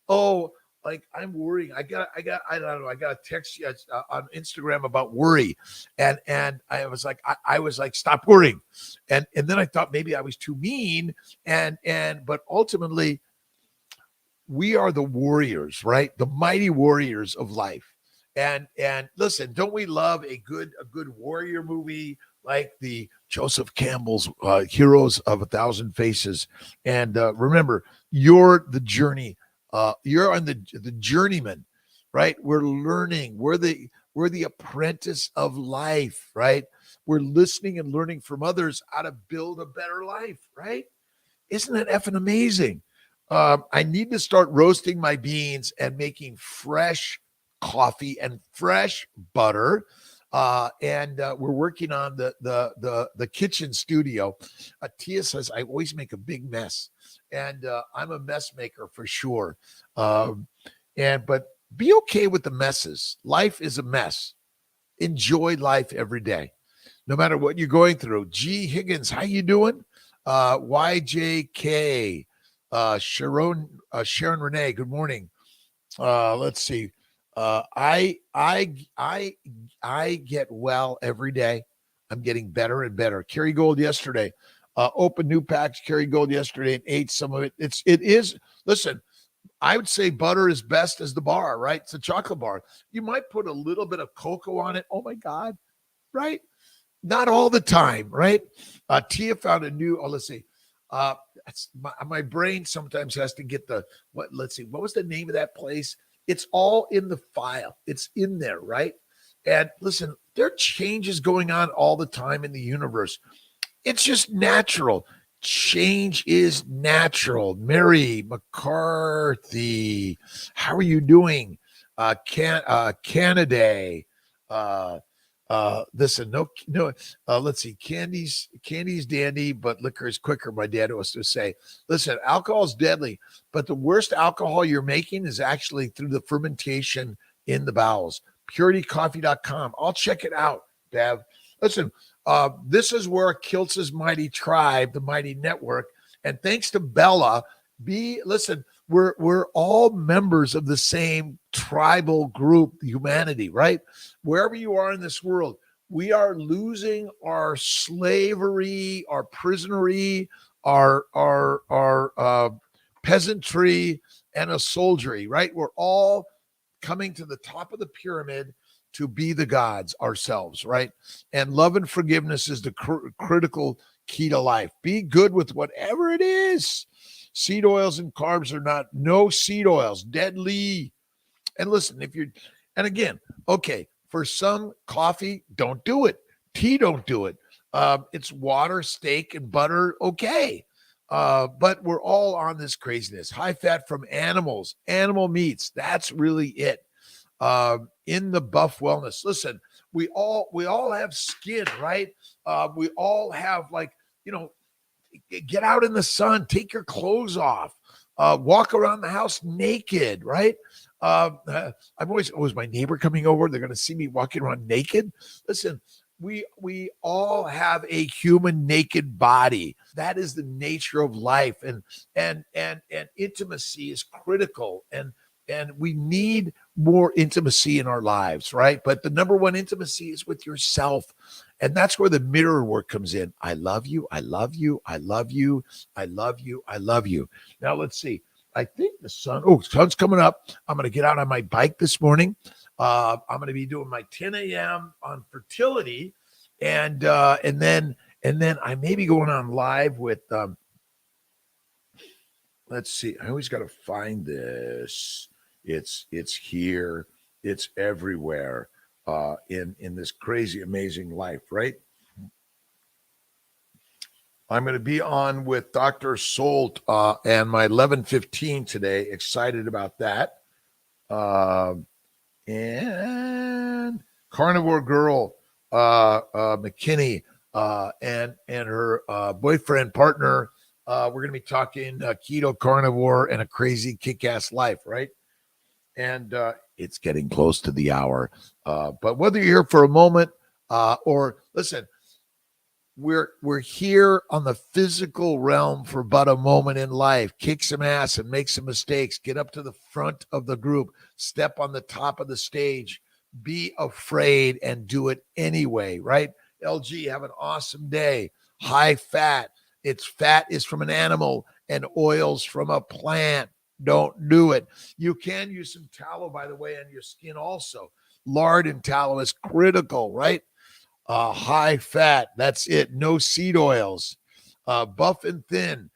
Oh, like I'm worrying. I don't know. I got a text on Instagram about worry, and I was like, I was like, stop worrying, and then I thought maybe I was too mean, but ultimately, we are the warriors, right? The mighty warriors of life. And listen, don't we love a good warrior movie like the Joseph Campbell's Heroes of a Thousand Faces? And remember, you're the journey. You're on the journeyman, right? We're learning. We're the apprentice of life, right? We're listening and learning from others how to build a better life, right? Isn't that effing amazing? I need to start roasting my beans and making fresh coffee and fresh butter. And we're working on the kitchen studio. Tia says I always make a big mess, and I'm a mess maker for sure. But be okay with the messes. Life is a mess. Enjoy life every day, no matter what you're going through. G Higgins, how you doing? YJK, Sharon Renee, good morning. Let's see. I get well every day. I'm getting better and better. Kerry Gold yesterday. Opened new packs. Kerry Gold yesterday and ate some of it. It is. Listen, I would say butter is best as the bar, right? It's a chocolate bar. You might put a little bit of cocoa on it. Oh my God, right? Not all the time, right? Tia found a new. Oh, let's see. My brain sometimes has to get the what. Let's see. What was the name of that place? It's all in the file. It's in there, right? And listen, there are changes going on all the time in the universe. It's just natural. Change is natural. Mary McCarthy, how are you doing? Canada. Listen, no. Let's see. Candy's dandy, but liquor is quicker. My dad was to say. Listen, alcohol is deadly, but the worst alcohol you're making is actually through the fermentation in the bowels. PurityCoffee.com. I'll check it out, Bev. Listen, this is where Kiltz's Mighty Tribe, the Mighty Network, and thanks to Bella, we're all members of the same tribal group, humanity, right? Wherever you are in this world, we are losing our slavery, our prisonery, our peasantry, and a soldiery, right? We're all coming to the top of the pyramid to be the gods ourselves, right? And love and forgiveness is the critical key to life. Be good with whatever it is. Seed oils and carbs are not, no seed oils, deadly. And listen, and again, okay, for some coffee, don't do it. Tea, don't do it. It's water, steak, and butter, okay. But we're all on this craziness. High fat from animals, animal meats, that's really it. in the Buff Wellness. Listen, we all have skin, right? We all have, like, get out in the sun, take your clothes off, walk around the house naked, right? I'm always, is my neighbor coming over? They're going to see me walking around naked. Listen, we all have a human naked body. That is the nature of life, and intimacy is critical, and we need more intimacy in our lives, right? But the number one intimacy is with yourself. And that's where the mirror work comes in. I love you. I love you. I love you. I love you. I love you. Now, let's see. I think the sun's coming up. I'm going to get out on my bike this morning. I'm going to be doing my 10 a.m. on fertility. And then I may be going on live with, let's see. I always got to find this. It's here. It's everywhere. In this crazy, amazing life, right? I'm going to be on with Dr. Solt and my 11:15 today. Excited about that. And Carnivore Girl, McKinney, and her boyfriend, partner. We're going to be talking keto, carnivore, and a crazy kick-ass life, right? And it's getting close to the hour. But whether you're here for a moment or listen, we're here on the physical realm for about a moment in life. Kick some ass and make some mistakes. Get up to the front of the group. Step on the top of the stage. Be afraid and do it anyway, right? LG, have an awesome day. High fat. Its fat is from an animal and oils from a plant. Don't do it. You can use some tallow, by the way, on your skin also. Lard and tallow is critical, right? High fat. That's it. No seed oils. Buff and thin.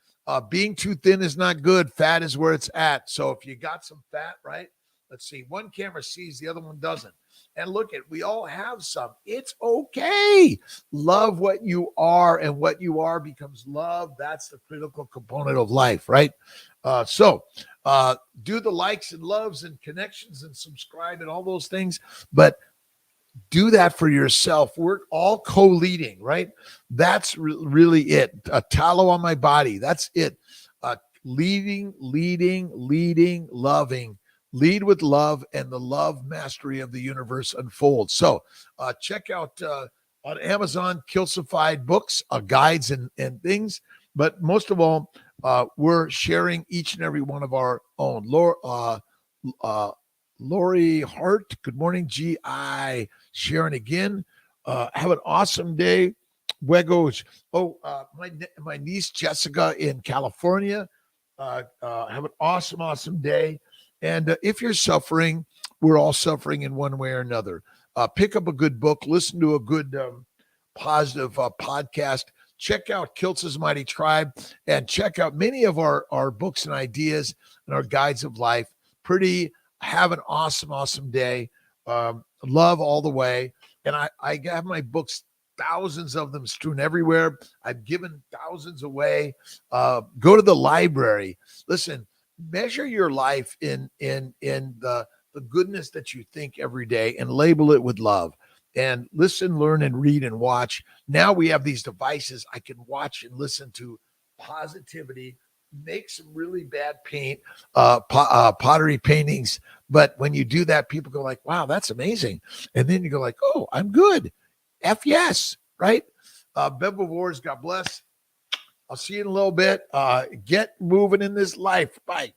Being too thin is not good. Fat is where it's at. So if you got some fat, right? Let's see. One camera sees, the other one doesn't. And look at, we all have some. It's okay. Love what you are, and what you are becomes love. That's the critical component of life, right? So do the likes and loves and connections and subscribe and all those things, but do that for yourself. We're all co-leading, right? That's really it. A tallow on my body. That's it. Leading, loving. Lead with love, and the love mastery of the universe unfolds. So check out on Amazon, Kiltzified books, guides and things. But most of all, we're sharing each and every one of our own. Lori Hart, good morning, G.I. Sharon again. Have an awesome day. Wegos. My niece Jessica in California. Have an awesome day. And if you're suffering, we're all suffering in one way or another. Pick up a good book, listen to a good positive podcast. Check out Kiltz's Mighty Tribe, and check out many of our books and ideas and our guides of life. Have an awesome day. Love all the way. And I have my books, thousands of them strewn everywhere. I've given thousands away. Go to the library. Listen, measure your life in the goodness that you think every day, and label it with love. And listen, learn, and read and watch. Now we have these devices. I can watch and listen to positivity, make some really bad pottery paintings. But when you do that, people go like, wow, that's amazing. And then you go like, oh, I'm good. F yes, right? Bevel Wars, God bless. I'll see you in a little bit. Get moving in this life. Bye.